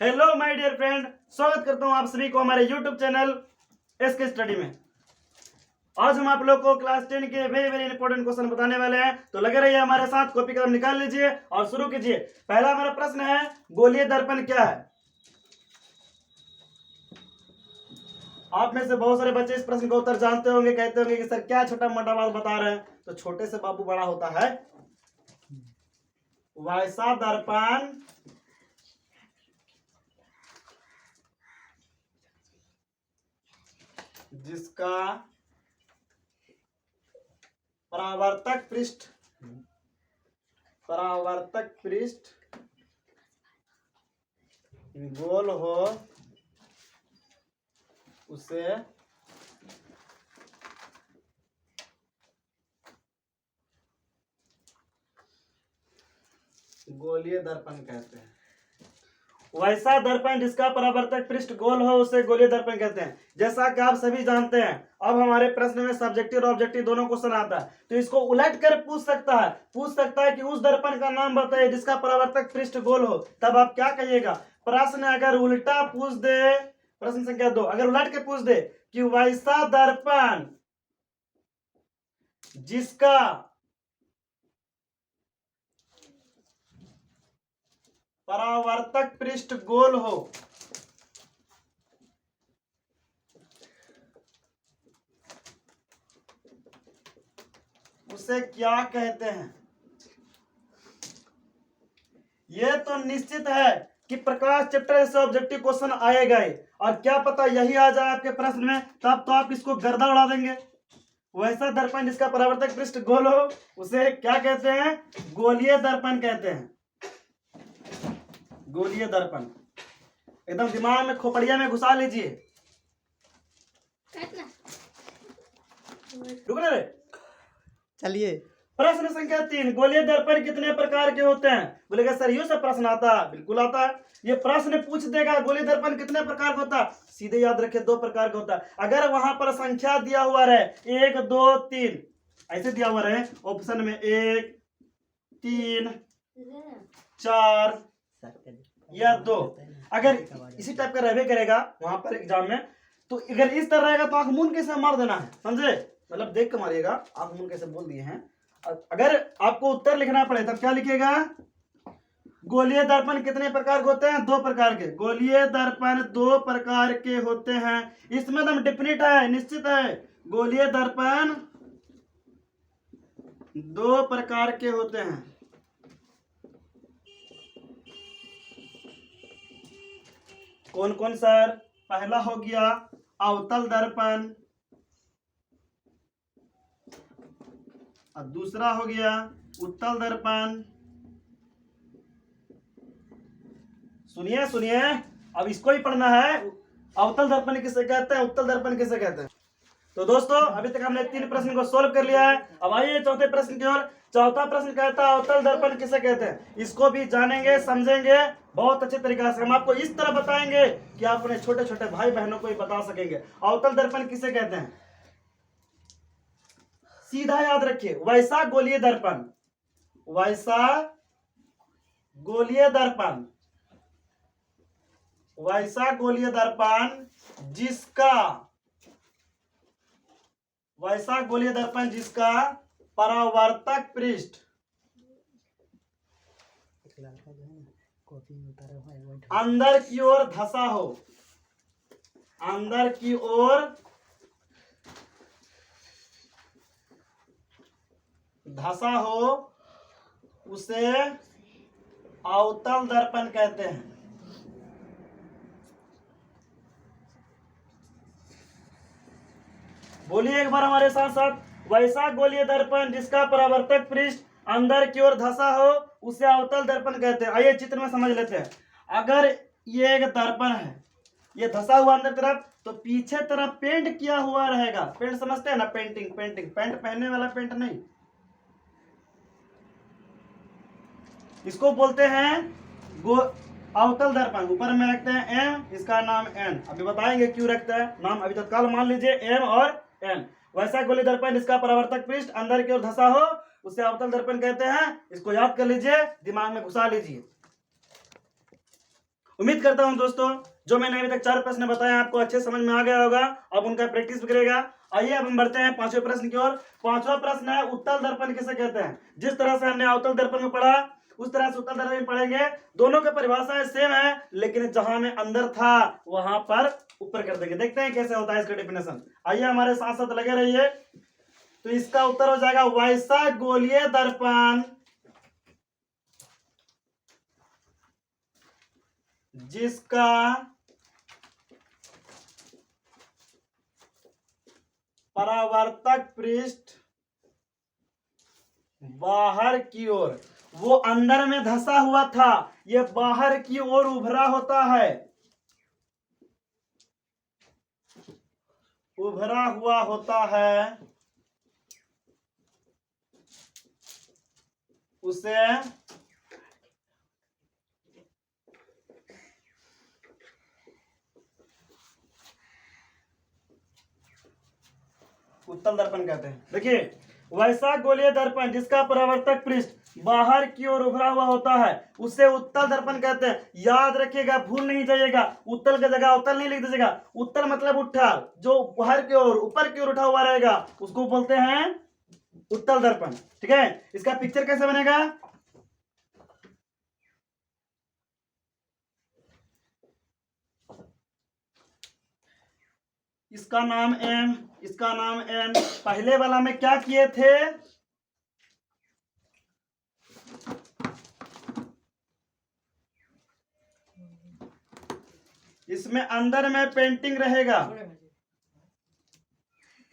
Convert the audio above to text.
Hello my dear friend, स्वागत करता हूं आप सभी को हमारे यूट्यूब चैनल एसके स्टडी में। आज हम आप लोग को क्लास 10 के वेरी वेरी इंपॉर्टेंट क्वेश्चन बताने वाले हैं, तो लगे रहिए हमारे साथ। कॉपी कलम निकाल लीजिए और शुरू कीजिए। पहला हमारा प्रश्न है, गोलीय दर्पण क्या है? आप में से बहुत सारे बच्चे इस प्रश्न का उत्तर जानते होंगे, कहते होंगे कि सर क्या छोटा मोटा बात बता रहे हैं। तो छोटे से बाबू बड़ा होता है। वैसा दर्पण जिसका परावर्तक पृष्ठ गोल हो उसे गोलीय दर्पण कहते हैं। वैसा दर्पण जिसका परावर्तक पृष्ठ गोल हो उसे गोलीय दर्पण कहते हैं। जैसा कि आप सभी जानते हैं, अब हमारे प्रश्न में सब्जेक्टिव और ऑब्जेक्टिव दोनों क्वेश्चन आता है, तो इसको उलट कर पूछ सकता है कि उस दर्पण का नाम बताइए जिसका परावर्तक पृष्ठ गोल हो। तब आप क्या कहिएगा? प्रश्न अगर उल्टा पूछ दे, प्रश्न संख्या 2 अगर उलट के पूछ दे कि वैसा दर्पण जिसका परावर्तक पृष्ठ गोल हो उसे क्या कहते हैं? यह तो निश्चित है कि प्रकाश चैप्टर से ऑब्जेक्टिव क्वेश्चन आएगा ही, और क्या पता यही आ जाए आपके प्रश्न में, तब तो आप इसको गर्दा उड़ा देंगे। वैसा दर्पण जिसका परावर्तक पृष्ठ गोल हो उसे क्या कहते हैं? गोलीय दर्पण कहते हैं। गोलीय दर्पण एकदम दिमाग में खोपड़िया में घुसा लीजिए। रुकने रे। चलिए। प्रश्न संख्या 3, गोलीय दर्पण कितने प्रकार के होते हैं? बोलेगा सर यूं से प्रश्न आता है? बिल्कुल आता है। ये प्रश्न पूछ देगा गोलीय दर्पण कितने प्रकार का होता है, सीधे याद रखे 2 प्रकार का होता है। अगर वहां पर संख्या दिया हुआ रहे 1 2 3 ऐसे दिया हुआ रहे ऑप्शन में 1 3 4 या 2, अगर इसी टाइप का रहबे करेगा वहां पर एग्जाम में, तो अगर इस तरह रहेगा तो आंख मूंद कैसे मार देना है, समझे? मतलब देख के मारिएगा, आंख मूंद कैसे बोल दिए हैं। अगर आपको उत्तर लिखना पड़े तब क्या लिखेगा? गोलीय दर्पण कितने प्रकार के होते हैं? 2 प्रकार के। गोलीय दर्पण 2 प्रकार के होते हैं। इसमें एकदम डेफिनेट है, निश्चित है। गोलीय दर्पण 2 प्रकार के होते हैं। कौन कौन सर? पहला हो गया अवतल दर्पण, और दूसरा हो गया उत्तल दर्पण। सुनिए सुनिए, अब इसको ही पढ़ना है। अवतल दर्पण किसे कहते हैं, उत्तल दर्पण किसे कहते हैं? तो दोस्तों अभी तक हमने 3 प्रश्न को सोल्व कर लिया है। अब आइए चौथे प्रश्न की ओर। चौथा प्रश्न कहता है अवतल दर्पण किसे कहते हैं? इसको भी जानेंगे, समझेंगे बहुत अच्छे तरीके से। हम आपको इस तरह बताएंगे कि आप अपने छोटे छोटे भाई बहनों को भी बता सकेंगे अवतल दर्पण किसे कहते हैं। सीधा याद रखिए, वैसा गोलीय दर्पण, वैसा गोलीय दर्पण, वैसा गोलीय दर्पण जिसका, वैसा गोलीय दर्पण जिसका परावर्तक पृष्ठ अंदर की ओर धंसा हो, अंदर की ओर धंसा हो उसे अवतल दर्पण कहते हैं। बोलिए एक बार हमारे साथ साथ, वैसा गोलीय दर्पण जिसका परावर्तक पृष्ठ अंदर की ओर धंसा हो उसे अवतल दर्पण कहते हैं। आइए चित्र में समझ लेते हैं। अगर ये एक दर्पण है, ये धंसा हुआ अंदर तरफ, तो पीछे तरफ पेंट किया हुआ रहेगा। पेंट समझते हैं ना? पेंटिंग, पेंट पहनने वाला पेंट नहीं, इसको बोलते हैं अवतल दर्पण। ऊपर में रखते हैं एम, इसका नाम एन। अभी बताएंगे क्यों रखते हैं नाम, अभी तत्काल मान लीजिए एम और एन। वैसा गोलीय दर्पण जिसका परावर्तक पृष्ठ अंदर की ओर धंसा हो उसे अवतल दर्पण कहते हैं। इसको याद कर लीजिए, दिमाग में घुसा लीजिए। उम्मीद करता हूं दोस्तों जो मैंने अभी तक 4 प्रश्न बताए आपको अच्छे समझ में आ गया होगा। अब उनका प्रैक्टिस भी करेगा। आइए अब हम बढ़ते हैं 5वें प्रश्न की ओर। 5वां प्रश्न है उत्तल दर्पण किसे कहते हैं। जिस तरह से हमने अवतल दर्पण में पढ़ा उस तरह से उत्तल दर्पण में पढ़ेंगे। दोनों की परिभाषाएं सेम है, लेकिन जहां में अंदर था वहां पर ऊपर कर देंगे। देखते हैं कैसे होता है इसका डेफिनेशन। आइए हमारे साथ साथ लगे रहिए। तो इसका उत्तर हो जाएगा वैसा गोलीय दर्पण जिसका परावर्तक पृष्ठ बाहर की ओर, वो अंदर में धंसा हुआ था, ये बाहर की ओर उभरा होता है, उभरा हुआ होता है, उसे उत्तल दर्पण कहते हैं। देखिए वैसा गोलीय दर्पण जिसका परावर्तक पृष्ठ बाहर की ओर उभरा हुआ होता है उसे उत्तल दर्पण कहते हैं। याद रखिएगा, भूल नहीं जाइएगा, उत्तल की जगह उत्तल नहीं लिख दीजिएगा। उत्तल मतलब उठा, जो बाहर की ओर ऊपर की ओर उठा हुआ रहेगा उसको बोलते हैं उत्तल दर्पण। ठीक है, इसका पिक्चर कैसे बनेगा। इसका नाम एम, इसका नाम एन। पहले वाला में क्या किए थे, इसमें अंदर में पेंटिंग रहेगा,